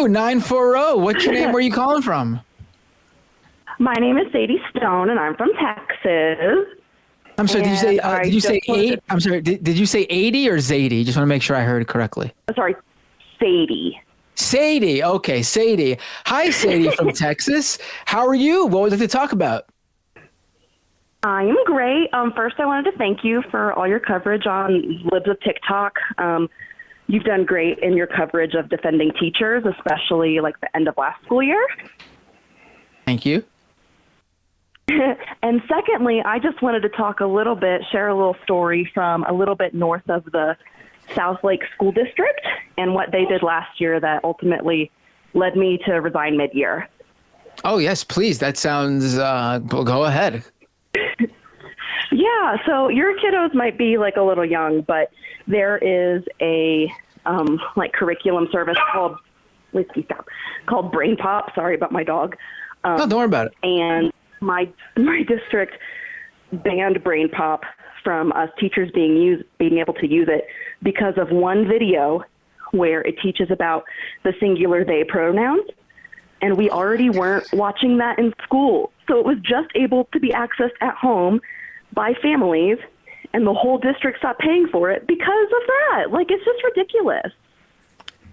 940. What's your name? Where are you calling from? My name is Sadie Stone, and I'm from Texas. I'm sorry. Did you say eight? I just wanted I'm sorry. Did you say 80 or Zadie? Just want to make sure I heard it correctly. Sorry, Sadie. Sadie. Okay, Sadie. Hi, Sadie from Texas. How are you? What would you like to talk about? I am great. First, I wanted to thank you for all your coverage on Libs of TikTok. You've done great in your coverage of defending teachers, especially like the end of last school year. Thank you. And secondly, I just wanted to talk a little bit, share a little story from a little bit north of the South Lake School District and what they did last year that ultimately led me to resign mid-year. Oh, yes, please. That sounds, go ahead. Yeah, so your kiddos might be like a little young, but there is a curriculum service called Brain Pop. Sorry about my dog. No, don't worry about it. And my district banned Brain Pop from us teachers being able to use it because of one video where it teaches about the singular they pronouns, and we already weren't watching that in school. So it was just able to be accessed at home by families, and the whole district stopped paying for it because of that. Like, it's just ridiculous.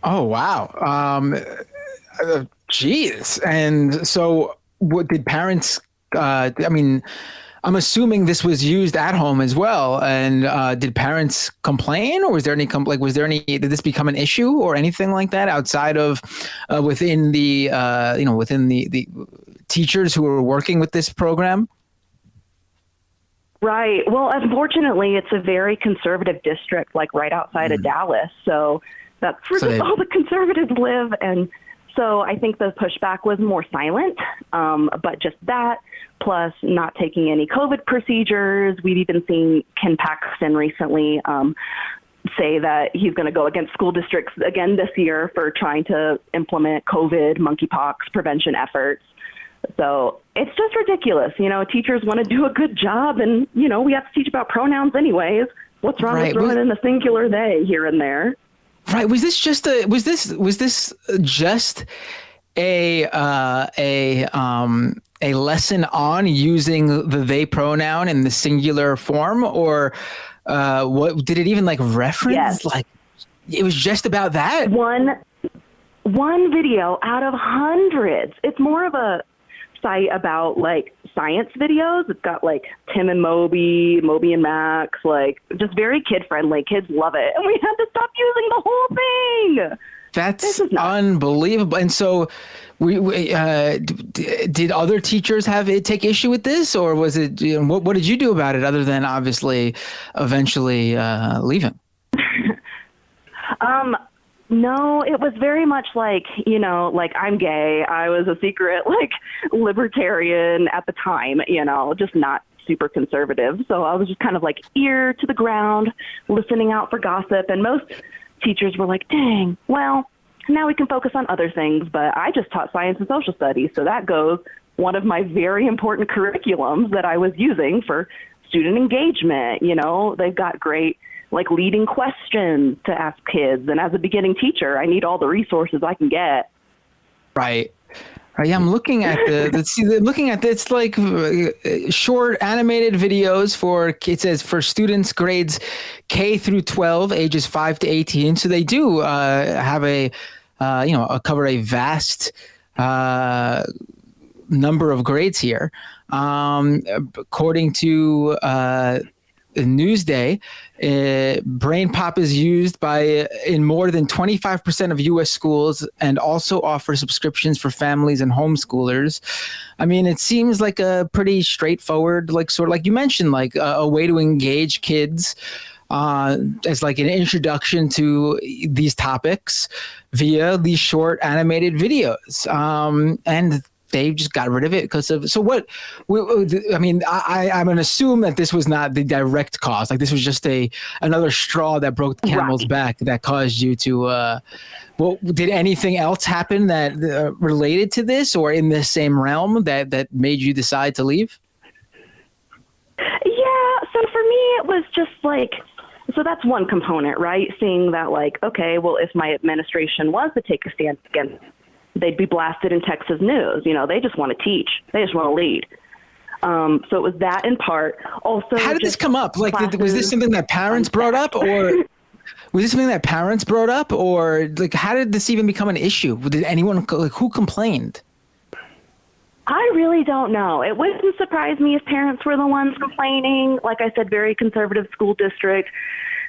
Oh, wow. Geez. And so what did parents, I'm assuming this was used at home as well. And did parents complain, or was there any did this become an issue or anything like that outside of within the teachers who were working with this program? Right. Well, unfortunately, it's a very conservative district, like right outside of Dallas. So that's where all the conservatives live. And so I think the pushback was more silent, but just that, plus not taking any COVID procedures. We've even seen Ken Paxton recently say that he's going to go against school districts again this year for trying to implement COVID, monkeypox prevention efforts. So it's just ridiculous. Teachers want to do a good job, and, we have to teach about pronouns anyways. What's wrong with throwing in the singular they here and there? Right. Was this just a lesson on using the they pronoun in the singular form, or what did it even reference? Yes. Like, it was just about that? One video out of hundreds. It's more of a site about science videos. It's got Tim and Moby and Max, just very kid friendly. Kids love it. And we had to stop using the whole thing. That's unbelievable. And so did other teachers take issue with this, or was it, what did you do about it other than obviously eventually leaving? No, it was very much I'm gay. I was a secret, libertarian at the time, just not super conservative. So I was just kind of ear to the ground, listening out for gossip. And most teachers were like, dang, well, now we can focus on other things. But I just taught science and social studies. So that goes one of my very important curriculums that I was using for student engagement. They've got great leading questions to ask kids. And as a beginning teacher, I need all the resources I can get. Right. Yeah, I'm looking at it's short animated videos it says for students grades K through 12, ages 5 to 18. So they do have cover a vast number of grades here. According to Newsday, Brain Pop is used in more than 25% of U.S. schools and also offers subscriptions for families and homeschoolers. I mean, it seems like a pretty straightforward, sort of like you mentioned, a way to engage kids as an introduction to these topics via these short animated videos. And they just got rid of it because of, so what, I'm going to assume that this was not the direct cause. This was just another straw that broke the camel's back that caused you to, did anything else happen that related to this or in the same realm that made you decide to leave? Yeah. So for me, it was just So that's one component, right? Seeing that, like, okay, well, if my administration was to take a stand against, they'd be blasted in Texas news. You know, they just want to teach. They just want to lead. So it was that in part. Also, how did this come up? Like, was this something that parents brought up, or was this something that parents brought up, or like, how did this even become an issue? Did anyone, like, who complained? I really don't know. It wouldn't surprise me if parents were the ones complaining. Like I said, very conservative school district.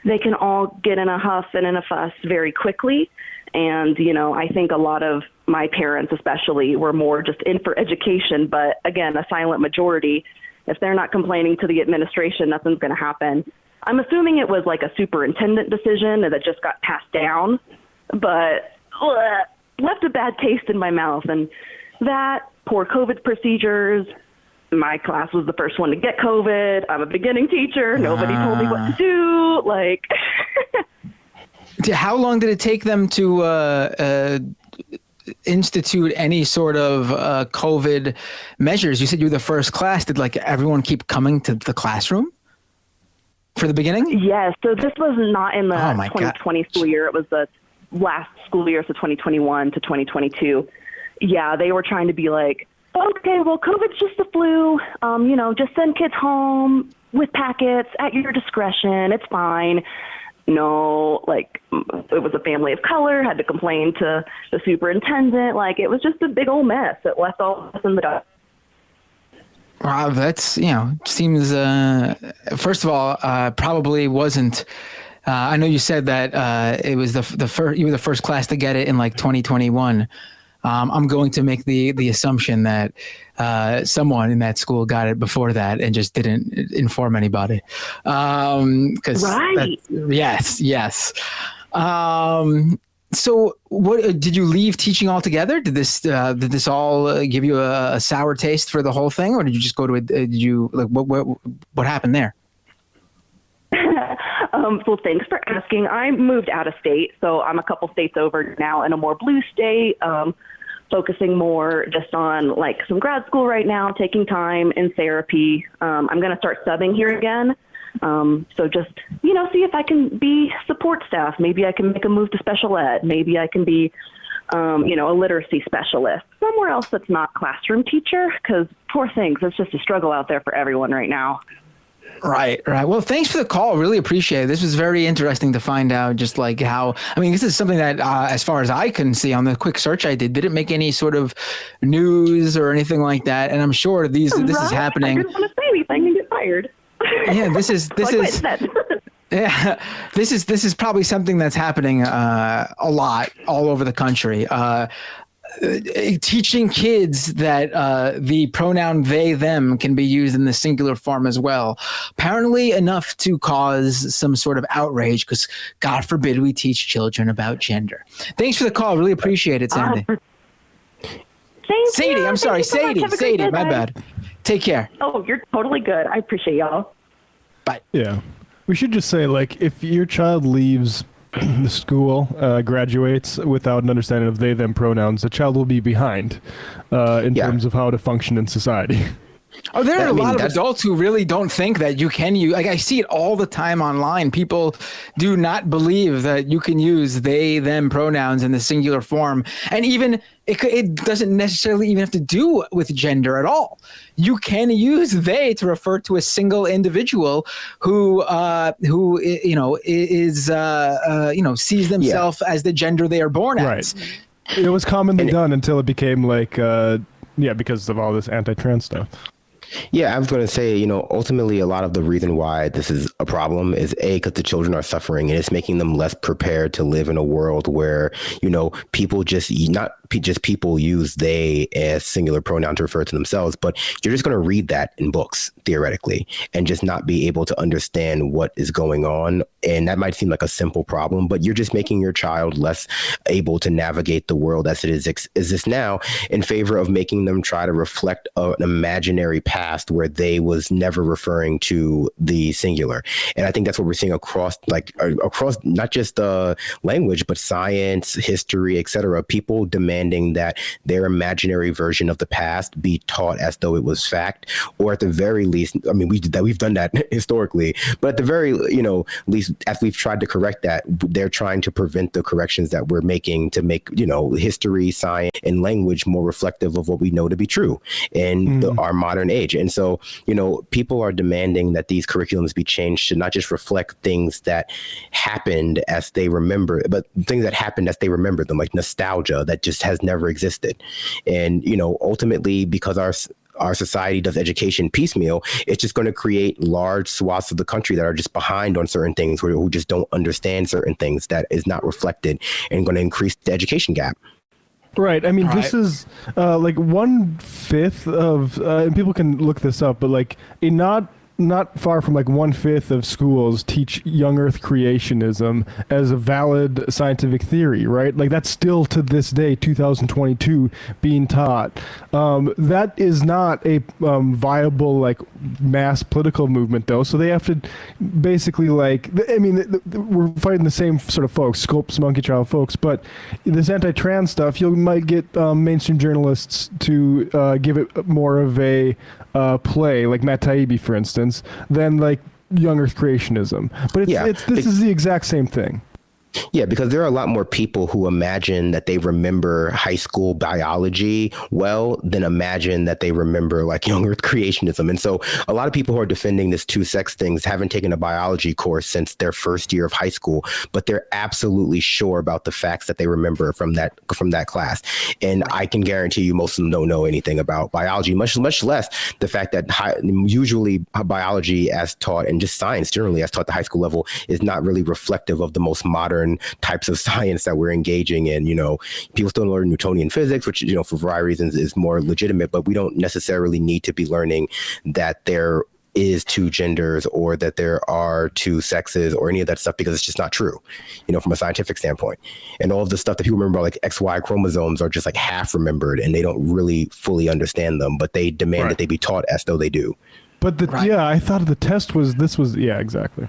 They can all get in a huff and in a fuss very quickly. And, you know, I think a lot of my parents especially were more just in for education. But again, a silent majority, if they're not complaining to the administration, nothing's going to happen. I'm assuming it was like a superintendent decision that just got passed down, but left a bad taste in my mouth. And that, poor COVID procedures. My class was the first one to get COVID. I'm a beginning teacher. Nobody told me what to do. Like, how long did it take them to institute any sort of COVID measures? You said you were the first class. Did like everyone keep coming to the classroom for the beginning? Yes. So this was not in the 2020 school year. It was the last school year, so 2021 to 2022. Yeah, they were trying to be like, okay, well, COVID's just the flu. You know, just send kids home with packets at your discretion. It's fine. No, like, it was a family of color, had to complain to the superintendent. Like, it was just a big old mess. It left all of us in the dust. Wow, that's, you know, seems, first of all, probably wasn't, I know you said that it was the first, you were the first class to get it in like 2021. I'm going to make the assumption that someone in that school got it before that and just didn't inform anybody. Right. Yes. So what, did you leave teaching altogether? Did this all give you a sour taste for the whole thing? Or did you just go to what happened there? Well, thanks for asking. I moved out of state, so I'm a couple states over now in a more blue state, focusing more just on like some grad school right now, taking time in therapy. I'm going to start subbing here again. So just, you know, see if I can be support staff. Maybe I can make a move to special ed. Maybe I can be, you know, a literacy specialist somewhere else that's not classroom teacher, because poor things, it's just a struggle out there for everyone right now. Right. Well, thanks for the call. Really appreciate it. This was very interesting to find out just like how, I mean, this is something that as far as I can see on the quick search I didn't make any sort of news or anything like that. And I'm sure this is happening. I didn't want to say anything and get fired. Yeah, this is yeah, this is probably something that's happening a lot all over the country. Teaching kids that the pronoun they, them can be used in the singular form as well. Apparently enough to cause some sort of outrage because God forbid we teach children about gender. Thanks for the call. Really appreciate it, Sandy. Sadie, I'm sorry. Sadie, my bad. Take care. Oh, you're totally good. I appreciate y'all. Bye. Yeah. We should just say, like, if your child leaves the school, graduates without an understanding of they, them pronouns, the child will be behind in terms of how to function in society. Oh, there are a lot of adults who really don't think that you can use, like I see it all the time online. People do not believe that you can use they, them pronouns in the singular form. And even it doesn't necessarily even have to do with gender at all. You can use they to refer to a single individual who you know, is, you know, sees themselves as the gender they are born as. It was commonly done until it became like, because of all this anti-trans stuff. Yeah, I was going to say, you know, ultimately a lot of the reason why this is a problem is because the children are suffering and it's making them less prepared to live in a world where, you know, people not just people use they as singular pronoun to refer to themselves, but you're just going to read that in books theoretically and just not be able to understand what is going on. And that might seem like a simple problem, but you're just making your child less able to navigate the world as it exists now in favor of making them try to reflect an imaginary past where they was never referring to the singular. And I think that's what we're seeing across not just language, but science, history, etc. People demanding that their imaginary version of the past be taught as though it was fact, or at the very least, I mean, we've done that historically, but at the very, least, as we've tried to correct that, they're trying to prevent the corrections that we're making to make, history, science, and language more reflective of what we know to be true in our modern age. And so, people are demanding that these curriculums be changed to not just reflect things that happened as they remember, but things that happened as they remember them, like nostalgia that just has never existed. And, ultimately, because our society does education piecemeal, it's just going to create large swaths of the country that are just behind on certain things, who just don't understand certain things that is not reflected, and going to increase the education gap. Right. I mean, this is like 1/5 of, and people can look this up, but like not far from like 1/5 of schools teach young Earth creationism as a valid scientific theory, right? Like that's still to this day, 2022, being taught. That is not a viable like mass political movement though. So they have to basically we're fighting the same sort of folks, Scopes, monkey child folks, but this anti-trans stuff, you might get mainstream journalists to give it more of a play, like Matt Taibbi, for instance, than like young Earth creationism. But this is the exact same thing. Yeah, because there are a lot more people who imagine that they remember high school biology well than imagine that they remember like young Earth creationism. And so a lot of people who are defending this two-sex things haven't taken a biology course since their first year of high school, but they're absolutely sure about the facts that they remember from that class. And I can guarantee you most of them don't know anything about biology, much less the fact that usually biology as taught, and just science generally as taught at the high school level, is not really reflective of the most modern types of science that we're engaging in. People still learn Newtonian physics, which, for a variety of reasons is more legitimate, but we don't necessarily need to be learning that there is two genders or that there are two sexes or any of that stuff, because it's just not true, from a scientific standpoint. And all of the stuff that people remember, like XY chromosomes, are just like half remembered and they don't really fully understand them, but they demand that they be taught as though they do. But I thought the test was, exactly.